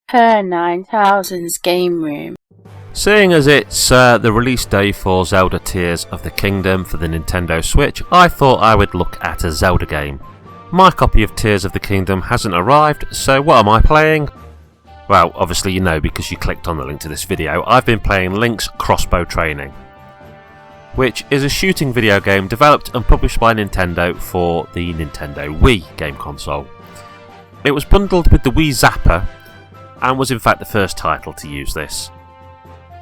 KERR9000's game room. Seeing as it's the release day for Zelda Tears of the Kingdom for the Nintendo Switch, I thought I would look at a Zelda game. My copy of Tears of the Kingdom hasn't arrived, so what am I playing? Well, obviously you know because you clicked on the link to this video. I've been playing Link's Crossbow Training, which is a shooting video game developed and published by Nintendo for the Nintendo Wii game console. It was bundled with the Wii Zapper and was in fact the first title to use this.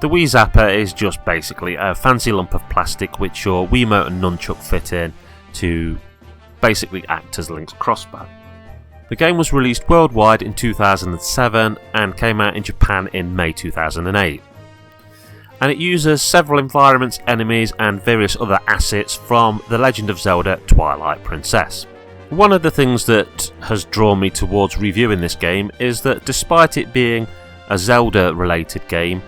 The Wii Zapper is just basically a fancy lump of plastic which your Wiimote and Nunchuk fit in to basically act as Link's crossbow. The game was released worldwide in 2007 and came out in Japan in May 2008. And it uses several environments, enemies and various other assets from The Legend of Zelda Twilight Princess. One of the things that has drawn me towards reviewing this game is that despite it being a Zelda related game,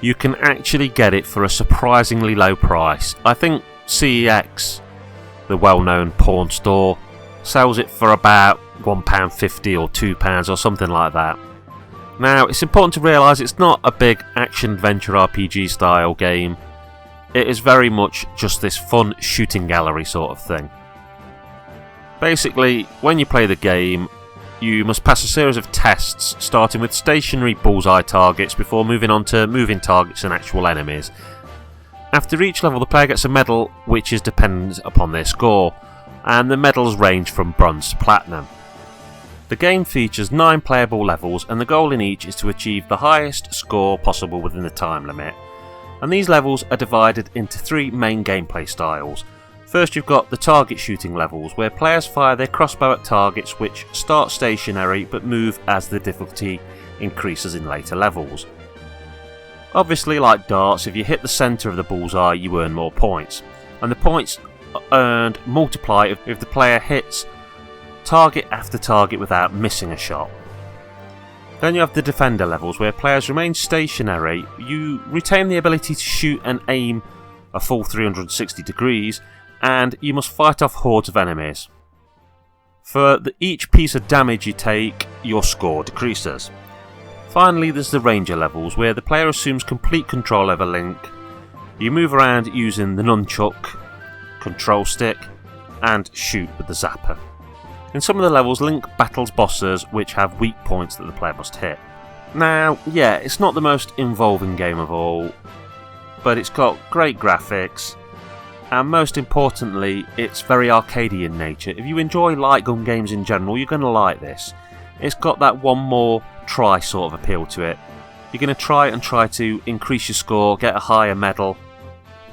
you can actually get it for a surprisingly low price. I think CEX, the well-known pawn store, sells it for about £1.50 or £2 or something like that. Now, it's important to realise it's not a big action-adventure RPG style game. It is very much just this fun shooting gallery sort of thing. Basically, when you play the game, you must pass a series of tests starting with stationary bullseye targets before moving on to moving targets and actual enemies. After each level, the player gets a medal which is dependent upon their score, and the medals range from bronze to platinum. The game features 9 playable levels, and the goal in each is to achieve the highest score possible within the time limit. And these levels are divided into 3 main gameplay styles. First, you've got the target shooting levels, where players fire their crossbow at targets which start stationary but move as the difficulty increases in later levels. Obviously, like darts, if you hit the centre of the bullseye you earn more points, and the points earned multiply if the player hits target after target without missing a shot. Then you have the defender levels, where players remain stationary. You retain the ability to shoot and aim a full 360 degrees, and you must fight off hordes of enemies. For each piece of damage you take, your score decreases. Finally, there's the ranger levels, where the player assumes complete control over Link. You move around using the nunchuk, control stick, and shoot with the zapper. In some of the levels, Link battles bosses which have weak points that the player must hit. Now, yeah, it's not the most involving game of all, but it's got great graphics, and most importantly, it's very arcadey in nature. If you enjoy light gun games in general, you're going to like this. It's got that one more try sort of appeal to it. You're going to try to increase your score, get a higher medal,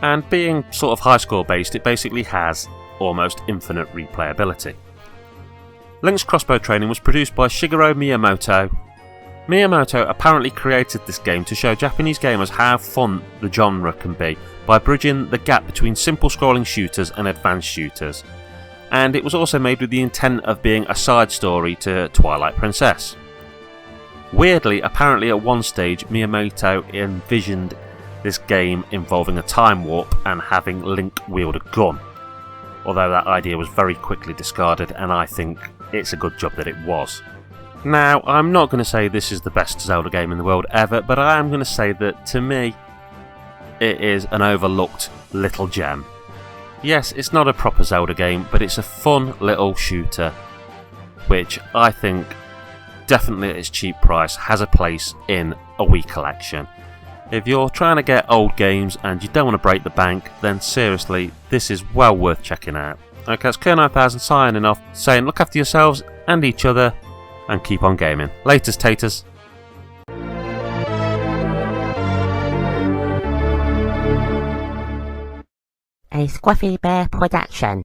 and being sort of high score based, it basically has almost infinite replayability. Link's Crossbow Training was produced by Shigeru Miyamoto. Miyamoto apparently created this game to show Japanese gamers how fun the genre can be by bridging the gap between simple scrolling shooters and advanced shooters, and it was also made with the intent of being a side story to Twilight Princess. Weirdly, apparently at one stage Miyamoto envisioned this game involving a time warp and having Link wield a gun, although that idea was very quickly discarded, and I think it's a good job that it was. Now, I'm not going to say this is the best Zelda game in the world ever, but I am going to say that to me it is an overlooked little gem. Yes, it's not a proper Zelda game, but it's a fun little shooter which I think definitely at its cheap price has a place in a Wii collection. If you're trying to get old games and you don't want to break the bank, then seriously, this is well worth checking out. Okay, that's KERR9000 signing off, saying look after yourselves and each other, and keep on gaming. Laters, taters. A Squaffy Bear production.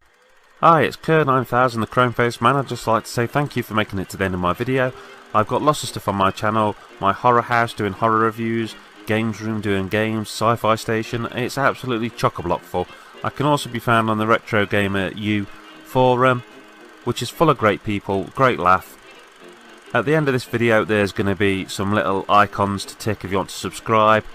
Hi, it's KERR9000, the Chrome-Faced Man. I'd just like to say thank you for making it to the end of my video. I've got lots of stuff on my channel, my horror house doing horror reviews, games room doing games, sci-fi station. It's absolutely chock-a-block full. I can also be found on the Retro Gamer U forum, which is full of great people, great laugh. At the end of this video there's going to be some little icons to tick if you want to subscribe,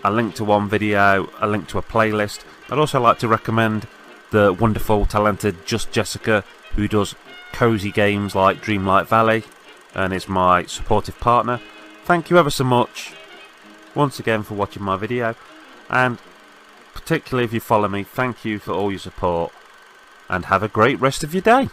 a link to one video, a link to a playlist. I'd also like to recommend the wonderful, talented Just Jessica, who does cosy games like Dreamlight Valley and is my supportive partner. thank you ever so much once again for watching my video, and particularly if you follow me, thank you for all your support, and have a great rest of your day.